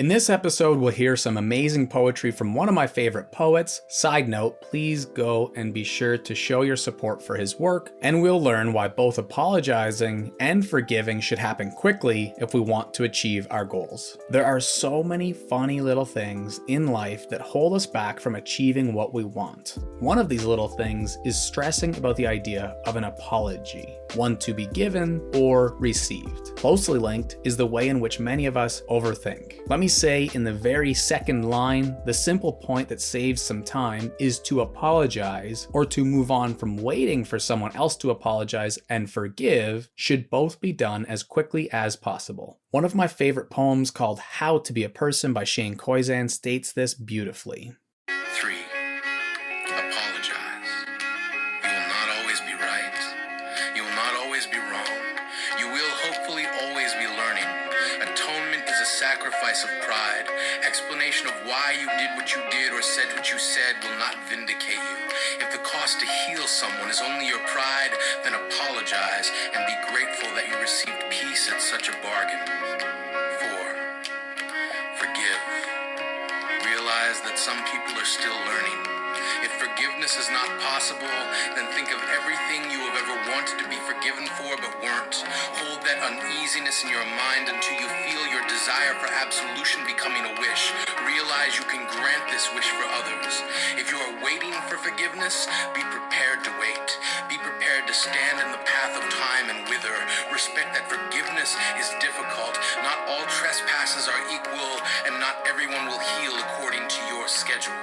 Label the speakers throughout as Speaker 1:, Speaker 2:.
Speaker 1: In this episode, we'll hear some amazing poetry from one of my favorite poets. Side note, please go and be sure to show your support for his work, and we'll learn why both apologizing and forgiving should happen quickly if we want to achieve our goals. There are so many funny little things in life that hold us back from achieving what we want. One of these little things is stressing about the idea of an apology, one to be given or received. Closely linked is the way in which many of us overthink. Let me say in the very second line, the simple point that saves some time is to apologize, or to move on from waiting for someone else to apologize and forgive should both be done as quickly as possible. One of my favorite poems called How to Be a Person by Shane Koyczan states this beautifully.
Speaker 2: 3. Apologize. You will not always be right. You will not always be wrong. You will hopefully always be learning. Atonement is a sacrifice of pride. Explanation of why you did what you did or said what you said will not vindicate you. If the cost to heal someone is only your pride, then apologize and be grateful that you received peace at such a bargain. 4. Forgive. Realize that some people are still learning. If forgiveness is not possible, then think of everything you have ever wanted to be forgiven for but weren't. Hold that uneasiness in your mind until you feel your desire for absolution becoming a wish. Realize you can grant this wish for others. If you are waiting for forgiveness, be prepared to wait. Be prepared to stand in the path of time and wither. Respect that forgiveness is difficult. Not all trespasses are equal, and not everyone will heal according to your schedule.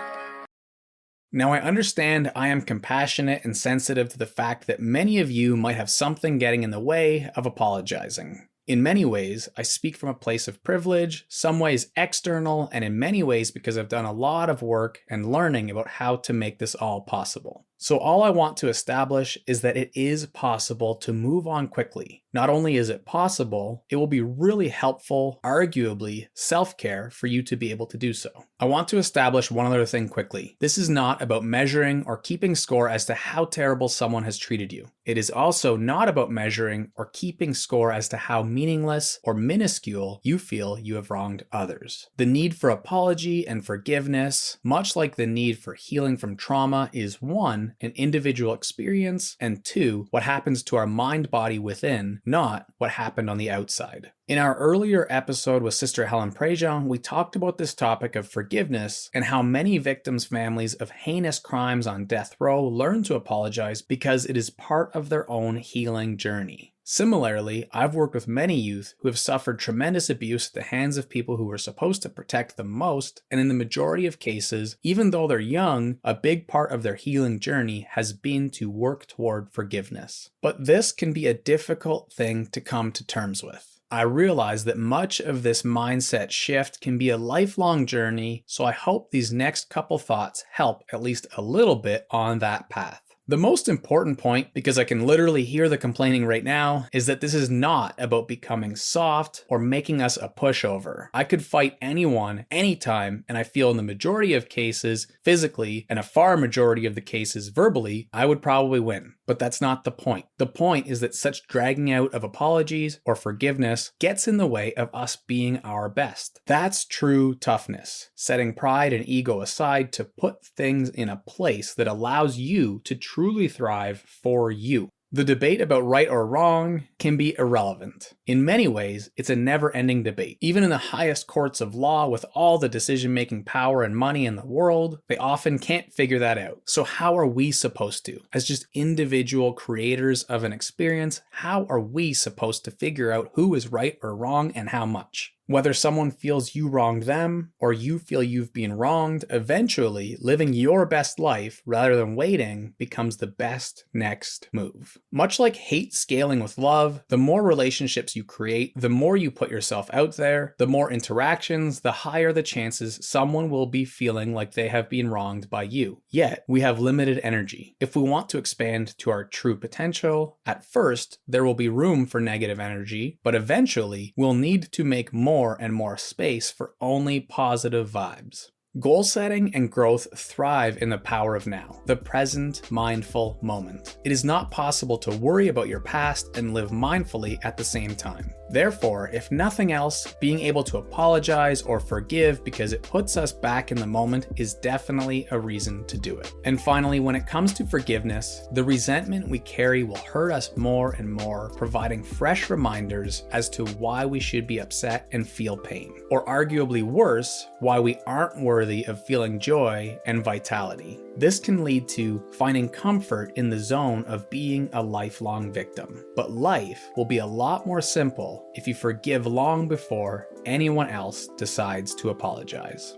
Speaker 1: Now, I understand I am compassionate and sensitive to the fact that many of you might have something getting in the way of apologizing. In many ways, I speak from a place of privilege, some ways external, and in many ways because I've done a lot of work and learning about how to make this all possible. So all I want to establish is that it is possible to move on quickly. Not only is it possible, it will be really helpful, arguably self-care for you to be able to do so. I want to establish one other thing quickly. This is not about measuring or keeping score as to how terrible someone has treated you. It is also not about measuring or keeping score as to how meaningless or minuscule you feel you have wronged others. The need for apology and forgiveness, much like the need for healing from trauma, is 1, an individual experience, and 2, what happens to our mind-body within, not what happened on the outside. In our earlier episode with Sister Helen Prejean, we talked about this topic of forgiveness and how many victims' families of heinous crimes on death row learn to apologize because it is part of their own healing journey. Similarly, I've worked with many youth who have suffered tremendous abuse at the hands of people who were supposed to protect them most, and in the majority of cases, even though they're young, a big part of their healing journey has been to work toward forgiveness. But this can be a difficult thing to come to terms with. I realize that much of this mindset shift can be a lifelong journey, so I hope these next couple thoughts help at least a little bit on that path. The most important point, because I can literally hear the complaining right now, is that this is not about becoming soft or making us a pushover. I could fight anyone, anytime, and I feel in the majority of cases, physically, and a far majority of the cases verbally, I would probably win. But that's not the point. The point is that such dragging out of apologies or forgiveness gets in the way of us being our best. That's true toughness, setting pride and ego aside to put things in a place that allows you to truly thrive for you. The debate about right or wrong can be irrelevant. In many ways, it's a never-ending debate. Even in the highest courts of law with all the decision-making power and money in the world, they often can't figure that out. So how are we supposed to? As just individual creators of an experience, how are we supposed to figure out who is right or wrong and how much? Whether someone feels you wronged them or you feel you've been wronged, eventually living your best life rather than waiting becomes the best next move. Much like hate scaling with love, the more relationships you create, the more you put yourself out there, the more interactions, the higher the chances someone will be feeling like they have been wronged by you. Yet, we have limited energy. If we want to expand to our true potential, at first, there will be room for negative energy, but eventually, we'll need to make more and more space for only positive vibes. Goal setting and growth thrive in the power of now, the present mindful moment. It is not possible to worry about your past and live mindfully at the same time. Therefore, if nothing else, being able to apologize or forgive because it puts us back in the moment is definitely a reason to do it. And finally, when it comes to forgiveness, the resentment we carry will hurt us more and more, providing fresh reminders as to why we should be upset and feel pain. Or arguably worse, why we aren't worthy of feeling joy and vitality. This can lead to finding comfort in the zone of being a lifelong victim. But life will be a lot more simple if you forgive long before anyone else decides to apologize.